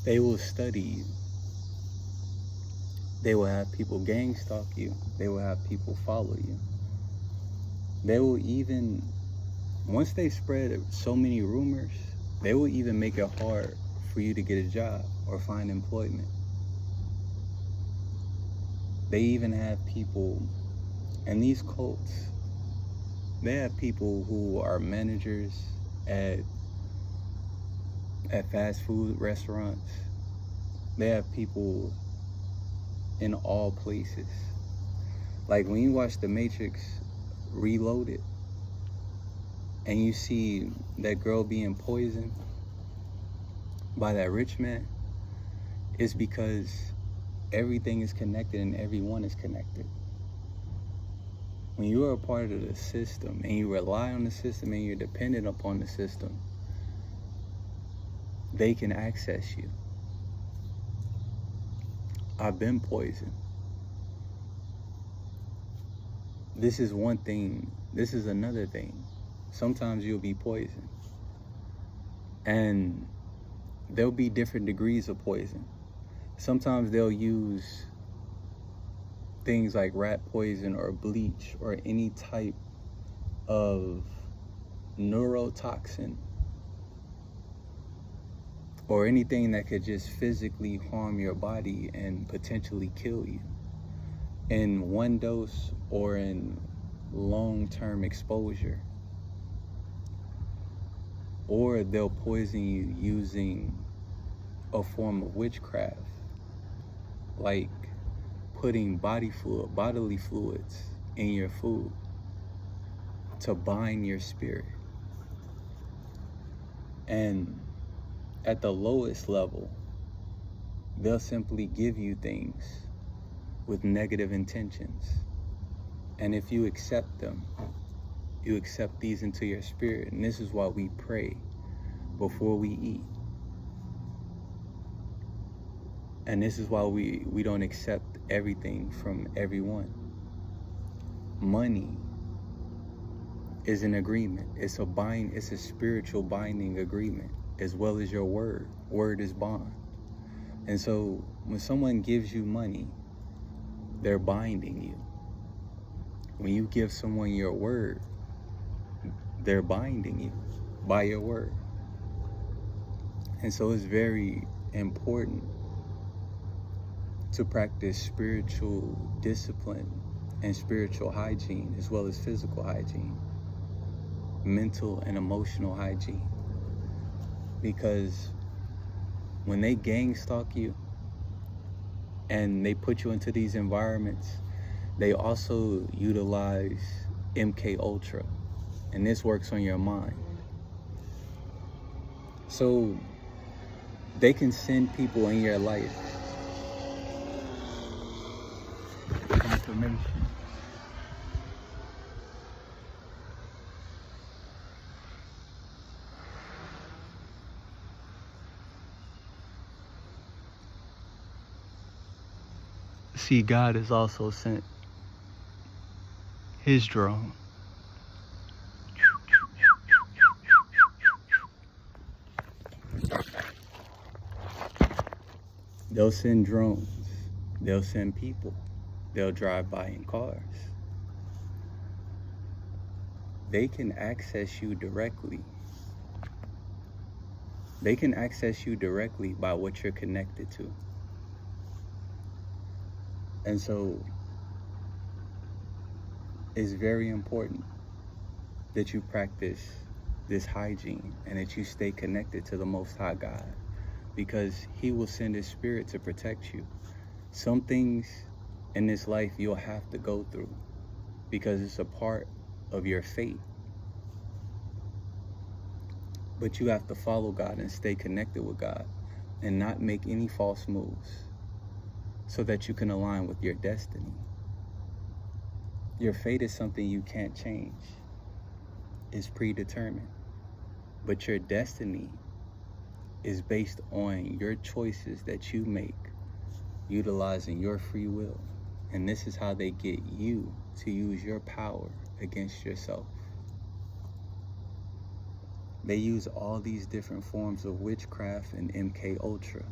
They will study you. They will have people gang stalk you. They will have people follow you. They will even, once they spread so many rumors, they will even make it hard for you to get a job or find employment. They even have people, and these cults, they have people who are managers at fast food restaurants. They have people in all places. Like when you watch The Matrix Reloaded and you see that girl being poisoned by that rich man, it's because everything is connected and everyone is connected. When you are a part of the system and you rely on the system and you're dependent upon the system, they can access you. I've been poisoned. This is one thing. This is another thing. Sometimes you'll be poisoned. And there'll be different degrees of poison. Sometimes they'll use things like rat poison or bleach or any type of neurotoxin or anything that could just physically harm your body and potentially kill you in one dose or in long-term exposure. Or they'll poison you using a form of witchcraft, like putting bodily fluids in your food to bind your spirit. And at the lowest level, they'll simply give you things with negative intentions. And if you accept them, you accept these into your spirit. And this is why we pray before we eat. And this is why we don't accept everything from everyone. Money is an agreement. It's a spiritual binding agreement, as well as your word. Word is bond. And so when someone gives you money, they're binding you. When you give someone your word, they're binding you by your word. And so it's very important to practice spiritual discipline and spiritual hygiene, as well as physical hygiene, mental and emotional hygiene. Because when they gang stalk you and they put you into these environments, they also utilize MK Ultra, and this works on your mind. So they can send people in your life confirmation. See, God has also sent his drone. They'll send drones. They'll send people. They'll drive by in cars. They can access you directly. They can access you directly by what you're connected to. And so it's very important that you practice this hygiene and that you stay connected to the Most High God, because he will send his spirit to protect you. Some things in this life you'll have to go through because it's a part of your fate. But you have to follow God and stay connected with God and not make any false moves so that you can align with your destiny. Your fate is something you can't change. It's predetermined. But your destiny is based on your choices that you make, utilizing your free will. And this is how they get you to use your power against yourself. They use all these different forms of witchcraft and MK Ultra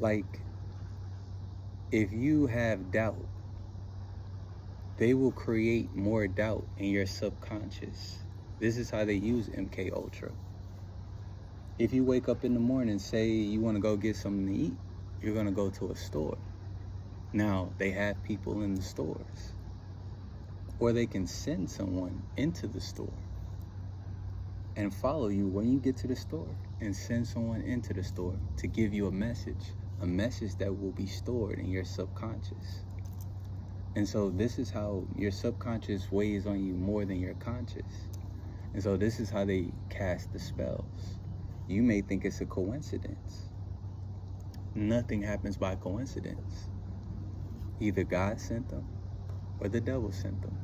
Like, if you have doubt, they will create more doubt in your subconscious. This is how they use MK Ultra. If you wake up in the morning, say you want to go get something to eat, you're going to go to a store. Now, they have people in the stores. Or they can send someone into the store and follow you when you get to the store, and send someone into the store to give you a message that will be stored in your subconscious. And so this is how your subconscious weighs on you more than your conscious. And so this is how they cast the spells. You may think it's a coincidence. Nothing happens by coincidence. Either God sent them or the devil sent them.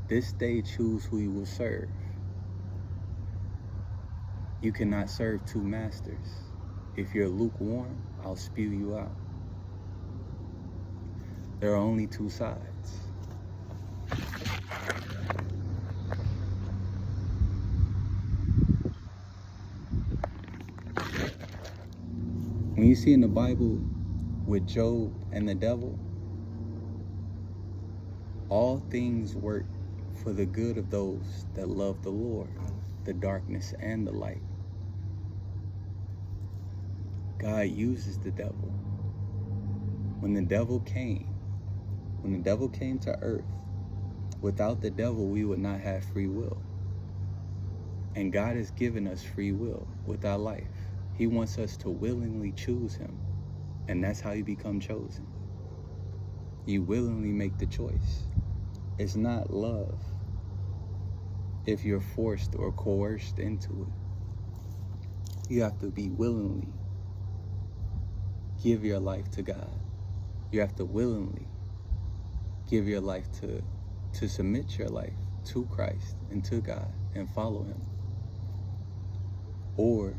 This day, choose who you will serve. You cannot serve two masters. If you're lukewarm, I'll spew you out. There are only two sides. When you see in the Bible with Job and the devil, all things work for the good of those that love the Lord, the darkness and the light. God uses the devil. When the devil came to earth, without the devil, we would not have free will. And God has given us free will with our life. He wants us to willingly choose him. And that's how you become chosen. You willingly make the choice. It's not love if you're forced or coerced into it. You have to be willingly give your life to God. You have to willingly give your life to submit your life to Christ and to God and follow him. Or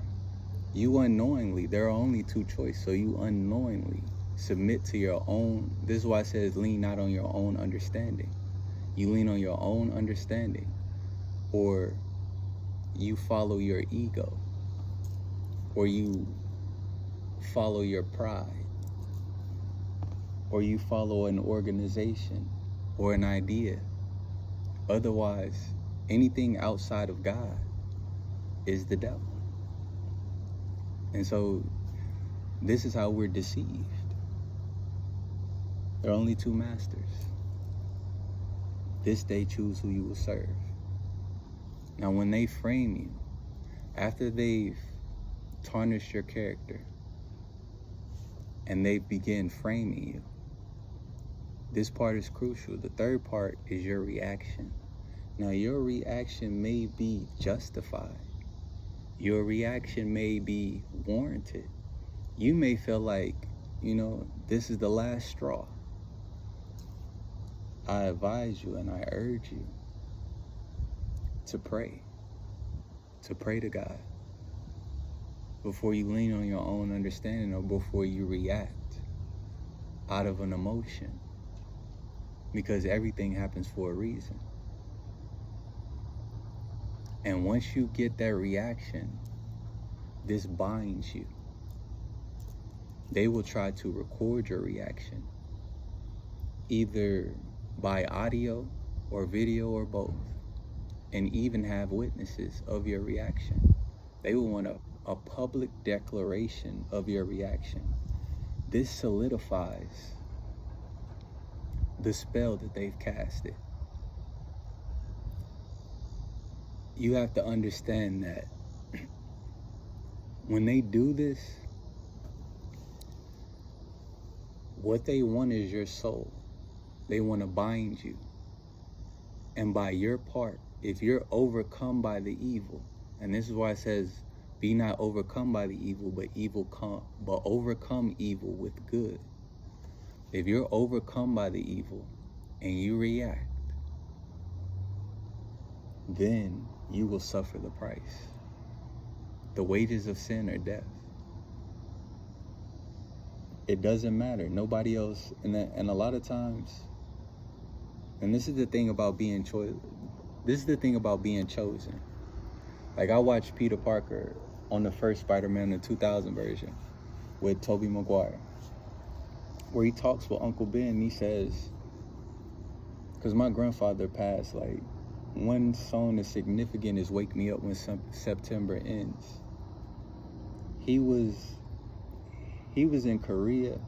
you unknowingly, there are only two choices, so you unknowingly submit to your own. This is why it says lean not on your own understanding. You lean on your own understanding, or you follow your ego, or you follow your pride, or you follow an organization or an idea. Otherwise, anything outside of God is the devil. And so this is how we're deceived. There are only two masters. This day, choose who you will serve. Now, when they frame you, after they've tarnished your character and they begin framing you, this part is crucial. The third part is your reaction. Now, your reaction may be justified. Your reaction may be warranted. You may feel like, this is the last straw. I advise you and I urge you to pray to God before you lean on your own understanding or before you react out of an emotion, because everything happens for a reason. And once you get that reaction, this binds you. They will try to record your reaction, either by audio or video or both, and even have witnesses of your reaction. They will want a public declaration of your reaction. This solidifies the spell that they've casted. You have to understand that when they do this, what they want is your soul. They want to bind you. And by your part, if you're overcome by the evil, and this is why it says, be not overcome by the evil, but overcome evil with good. If you're overcome by the evil and you react, then you will suffer the price. The wages of sin are death. It doesn't matter. Nobody else, and a lot of times, and this is the thing about being chosen. This is the thing about being chosen. Like, I watched Peter Parker on the first Spider-Man, the 2000 version. with Tobey Maguire, where he talks with Uncle Ben, and he says, because my grandfather passed, like, one song that's significant is Wake Me Up When September Ends. He was in Korea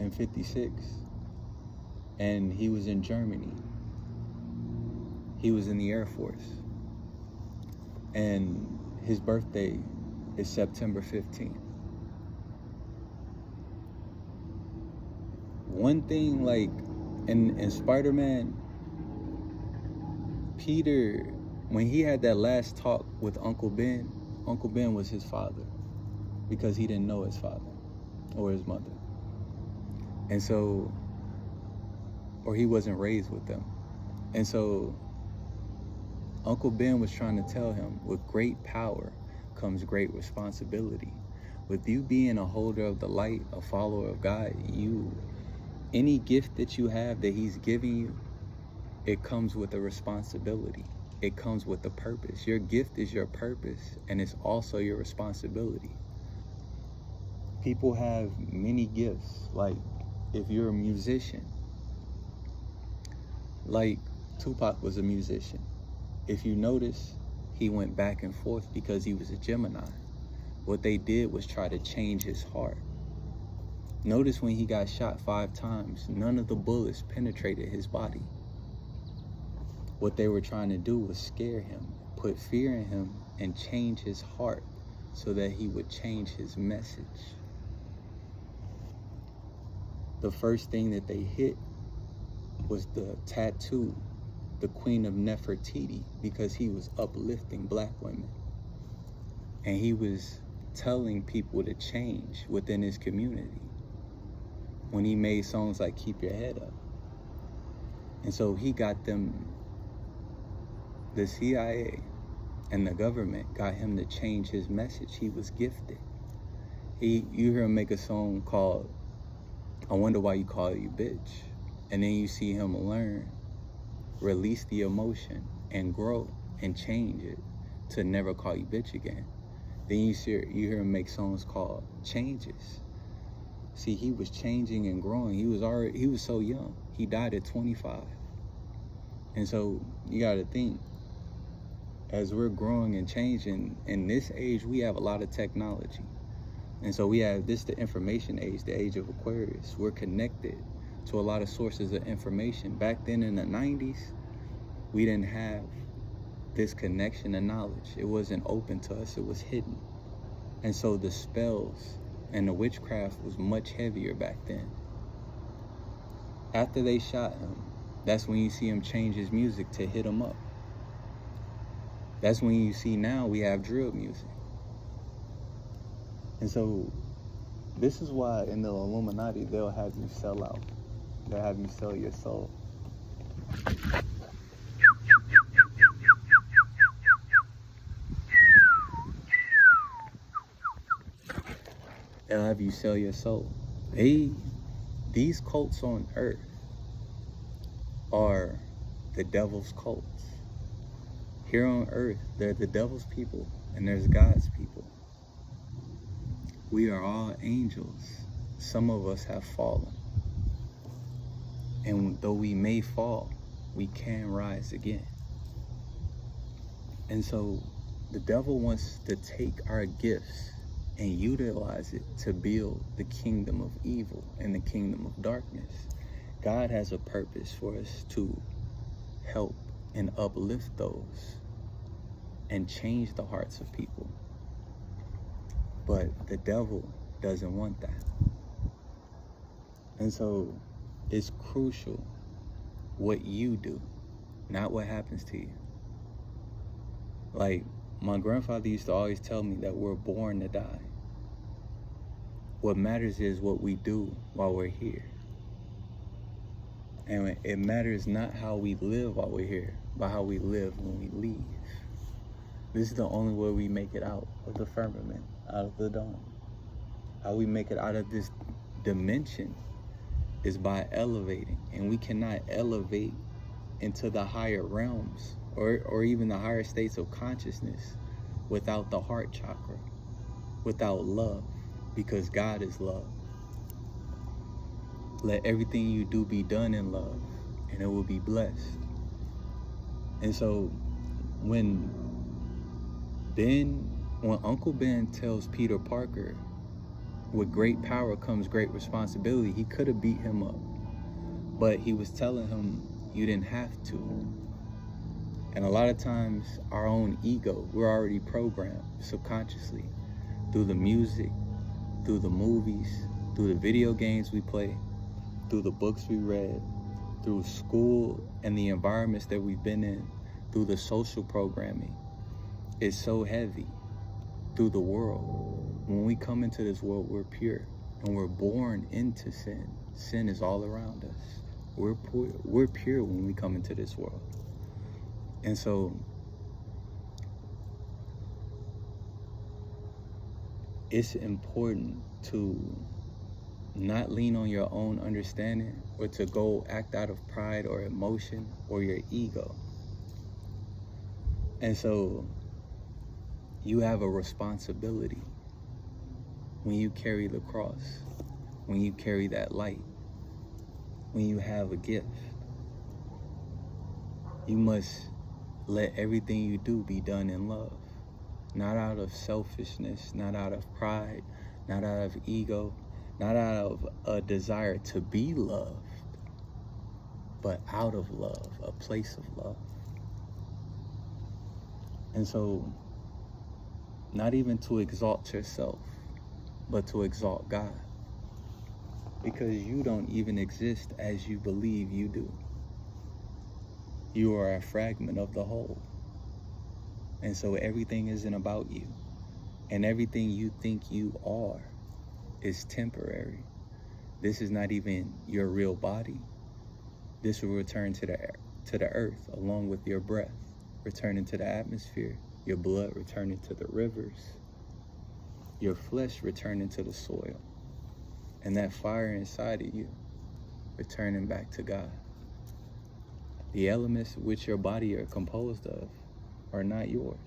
in 56, and he was in Germany. He was in the Air Force, and his birthday is September 15th. One thing, like, in Spider-Man, Peter, when he had that last talk with Uncle Ben was his father, because he didn't know his father or his mother. And so, or he wasn't raised with them. And so Uncle Ben was trying to tell him, with great power comes great responsibility. With you being a holder of the light, a follower of God, any gift that you have that he's giving you, it comes with a responsibility. It comes with a purpose. Your gift is your purpose, and it's also your responsibility. People have many gifts. Like, if you're a musician, like Tupac was a musician. If you notice, he went back and forth because he was a Gemini. What they did was try to change his heart. Notice when he got shot 5 times, none of the bullets penetrated his body. What they were trying to do was scare him, put fear in him, and change his heart so that he would change his message. The first thing that they hit was the tattoo, the Queen of Nefertiti, because he was uplifting black women. And he was telling people to change within his community when he made songs like Keep Your Head Up. And so he got them, the CIA and the government got him to change his message. He was gifted. You hear him make a song called I Wonder Why You Call You Bitch. And then you see him learn, release the emotion, and grow and change it to never call you bitch again. Then you hear him make songs called Changes. See, he was changing and growing. He was so young. He died at 25. And so you got to think, as we're growing and changing, in this age, we have a lot of technology. And so we have the information age, the age of Aquarius. We're connected to a lot of sources of information. Back then in the 90s, we didn't have this connection and knowledge. It wasn't open to us, it was hidden. And so the spells and the witchcraft was much heavier back then. After they shot him, that's when you see him change his music to hit him up. That's when you see now we have drill music. And so this is why in the Illuminati, they'll have you sell out. They'll have you sell your soul. They'll have you sell your soul. These cults on earth are the devil's cults. Here on earth, they're the devil's people and there's God's people. We are all angels. Some of us have fallen. And though we may fall, we can rise again. And so the devil wants to take our gifts and utilize it to build the kingdom of evil and the kingdom of darkness. God has a purpose for us to help and uplift those and change the hearts of people. But the devil doesn't want that. And so it's crucial what you do, not what happens to you. Like, my grandfather used to always tell me that we're born to die. What matters is what we do while we're here. And it matters not how we live while we're here, but how we live when we leave. This is the only way we make it out of the firmament, out of the dome. How we make it out of this dimension is by elevating. And we cannot elevate into the higher realms or even the higher states of consciousness without the heart chakra, without love. because God is love. Let everything you do be done in love, and it will be blessed. And so when Uncle Ben tells Peter Parker, with great power comes great responsibility, he could have beat him up. But he was telling him, you didn't have to. And a lot of times, our own ego, we're already programmed subconsciously through the music, through the movies, through the video games we play, through the books we read, through school and the environments that we've been in, through the social programming. It's so heavy through the world. When we come into this world, we're pure, and we're born into sin. Sin is all around us. We're pure when we come into this world. And so it's important to not lean on your own understanding or to go act out of pride or emotion or your ego. And so you have a responsibility when you carry the cross, when you carry that light, when you have a gift. You must let everything you do be done in love, not out of selfishness, not out of pride, not out of ego, not out of a desire to be loved, but out of love, a place of love. And so, not even to exalt yourself, but to exalt God. Because you don't even exist as you believe you do. You are a fragment of the whole. And so everything isn't about you. And everything you think you are is temporary. This is not even your real body. This will return to the earth along with your breath, returning to the atmosphere, your blood returning to the rivers, your flesh returning to the soil, and that fire inside of you returning back to God. The elements which your body are composed of are not yours.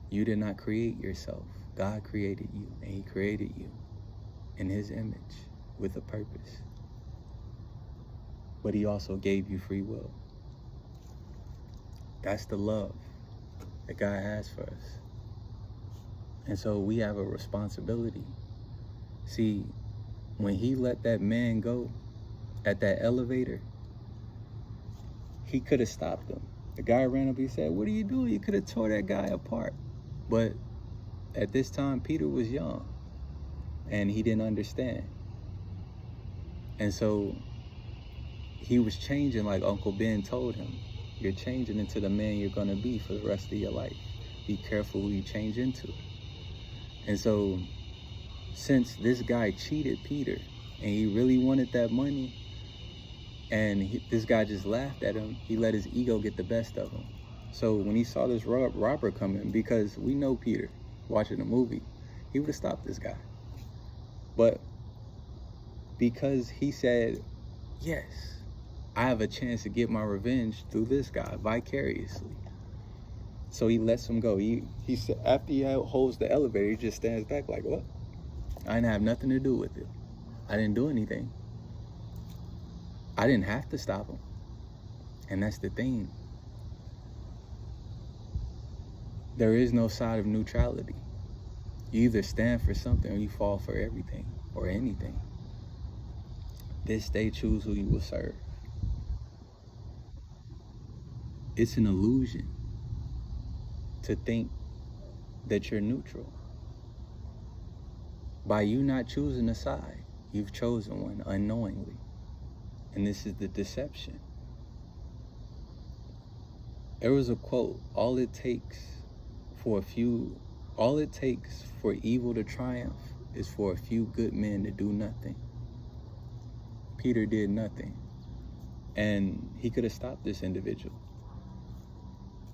You did not create yourself. God created you, and he created you in his image with a purpose. But he also gave you free will. That's the love that God has for us. And so we have a responsibility. See, when he let that man go at that elevator, he could have stopped him. The guy ran up, he said, "What are you doing? You could have tore that guy apart." But at this time, Peter was young and he didn't understand. And so he was changing like Uncle Ben told him. You're changing into the man you're gonna be for the rest of your life. Be careful who you change into. And so since this guy cheated Peter and he really wanted that money, and this guy just laughed at him, he let his ego get the best of him. So when he saw this robber coming, because we know Peter, watching the movie, he would have stopped this guy. But because he said, yes, I have a chance to get my revenge through this guy vicariously. So he lets him go. He said, after he holds the elevator, he just stands back like, what? I didn't have nothing to do with it. I didn't do anything. I didn't have to stop him. And that's the thing. There is no side of neutrality. You either stand for something or you fall for everything or anything. This day, choose who you will serve. It's an illusion to think that you're neutral. By you not choosing a side, you've chosen one unknowingly. And this is the deception. There was a quote, all it takes for evil to triumph is for a few good men to do nothing. Peter did nothing. And he could have stopped this individual.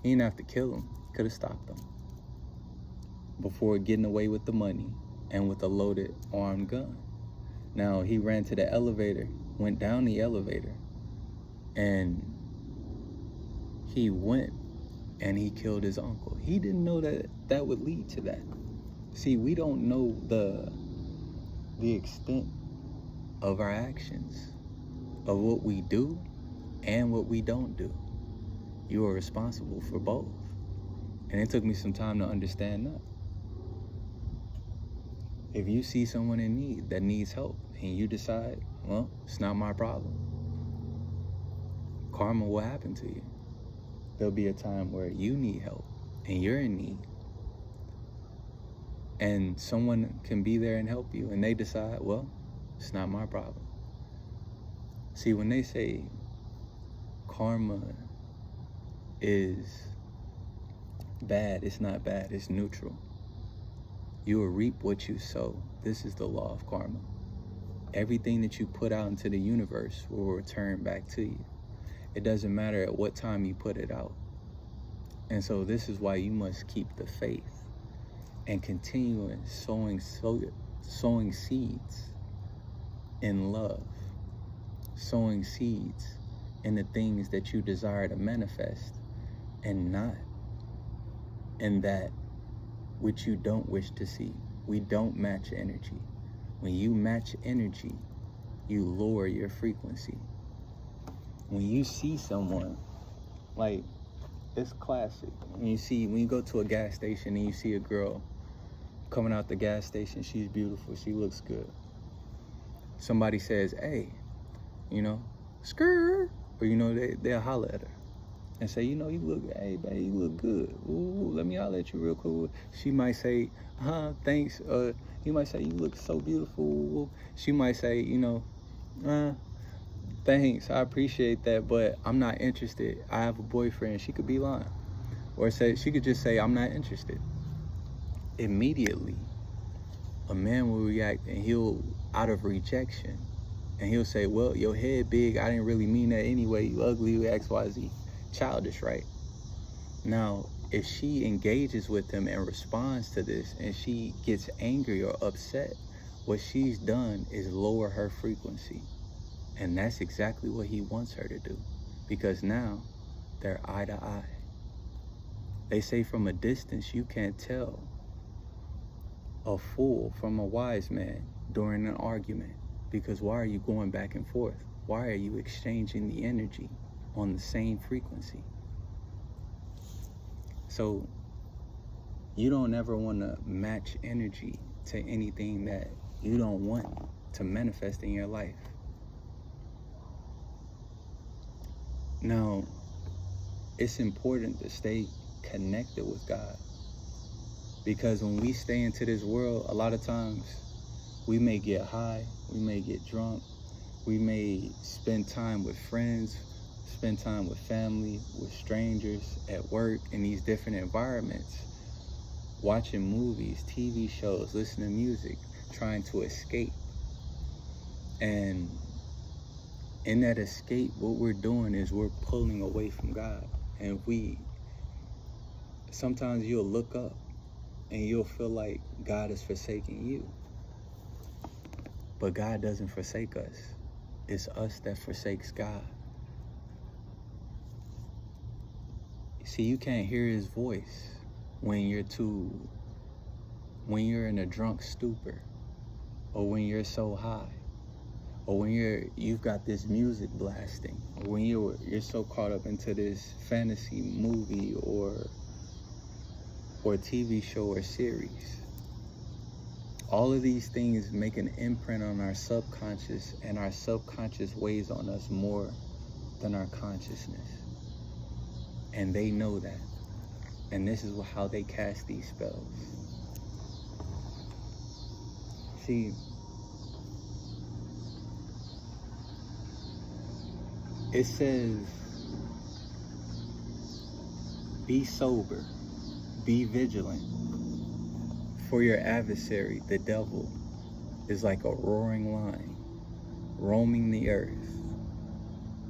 He didn't have to kill him. He could have stopped him before getting away with the money and with a loaded armed gun. Now, he ran to the elevator, went down the elevator, and he went and he killed his uncle. He didn't know that that would lead to that. See, we don't know the extent of our actions, of what we do and what we don't do. You are responsible for both. And it took me some time to understand that. If you see someone in need that needs help and you decide, well, it's not my problem, karma will happen to you. There'll be a time where you need help and you're in need. And someone can be there and help you, and they decide, well, it's not my problem. See, when they say karma is bad, it's not bad, it's neutral. You will reap what you sow. This is the law of karma. Everything that you put out into the universe will return back to you. It doesn't matter at what time you put it out. And so this is why you must keep the faith and continue in sowing seeds in love, sowing seeds in the things that you desire to manifest, and not in that which you don't wish to see. We don't match energy. When you match energy, you lower your frequency. When you see someone, like, it's classic. When you go to a gas station and you see a girl coming out the gas station, she's beautiful, she looks good. Somebody says, hey, skirt, or they'll holler at her and say, you look, hey, babe, you look good. Ooh, let me holler at you real quick. She might say, thanks. He might say, you look so beautiful. She might say, thanks, I appreciate that, but I'm not interested. I have a boyfriend. She could be lying. Or she could just say, I'm not interested. Immediately, a man will react, and out of rejection, and he'll say, well, your head big, I didn't really mean that anyway, you ugly, you XYZ. Childish, right? Now, if she engages with him and responds to this, and she gets angry or upset, what she's done is lower her frequency. And that's exactly what he wants her to do, because now they're eye to eye. They say from a distance you can't tell a fool from a wise man during an argument, because why are you going back and forth? Why are you exchanging the energy on the same frequency? So you don't ever want to match energy to anything that you don't want to manifest in your life. Now, it's important to stay connected with God, because when we stay into this world, a lot of times we may get high, we may get drunk, we may spend time with friends, spend time with family, with strangers, at work, in these different environments, watching movies, TV shows, listening to music, trying to escape. And in that escape, what we're doing is we're pulling away from God. And sometimes you'll look up and you'll feel like God is forsaking you. But God doesn't forsake us. It's us that forsakes God. See, you can't hear his voice when you're in a drunk stupor, or when you're so high, or when you've got this music blasting, or when you're so caught up into this fantasy movie or TV show or series. All of these things make an imprint on our subconscious, and our subconscious weighs on us more than our consciousness. And they know that. And this is how they cast these spells. See, it says, be sober, be vigilant, for your adversary, the devil, is like a roaring lion, roaming the earth,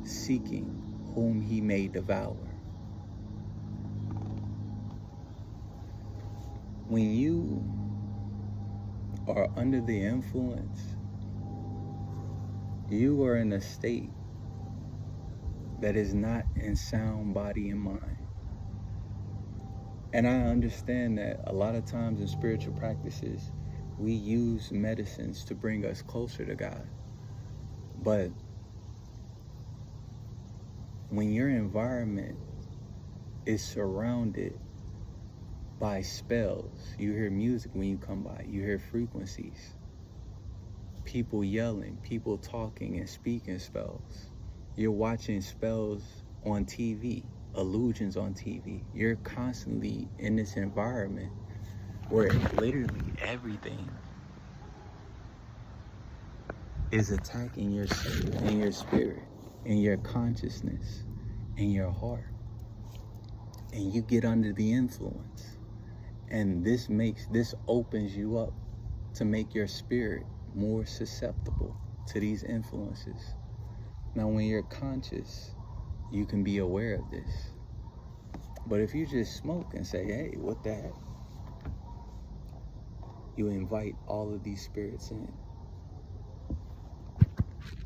seeking whom he may devour. When you are under the influence, you are in a state that is not in sound body and mind. And I understand that a lot of times in spiritual practices, we use medicines to bring us closer to God. But when your environment is surrounded by spells, you hear music when you come by, you hear frequencies, people yelling, people talking and speaking spells. You're watching spells on TV, illusions on TV. You're constantly in this environment where literally everything is attacking your soul and your spirit and your consciousness and your heart. And you get under the influence. And this opens you up to make your spirit more susceptible to these influences. Now, when you're conscious, you can be aware of this. But if you just smoke and say, hey, what the heck? You invite all of these spirits in.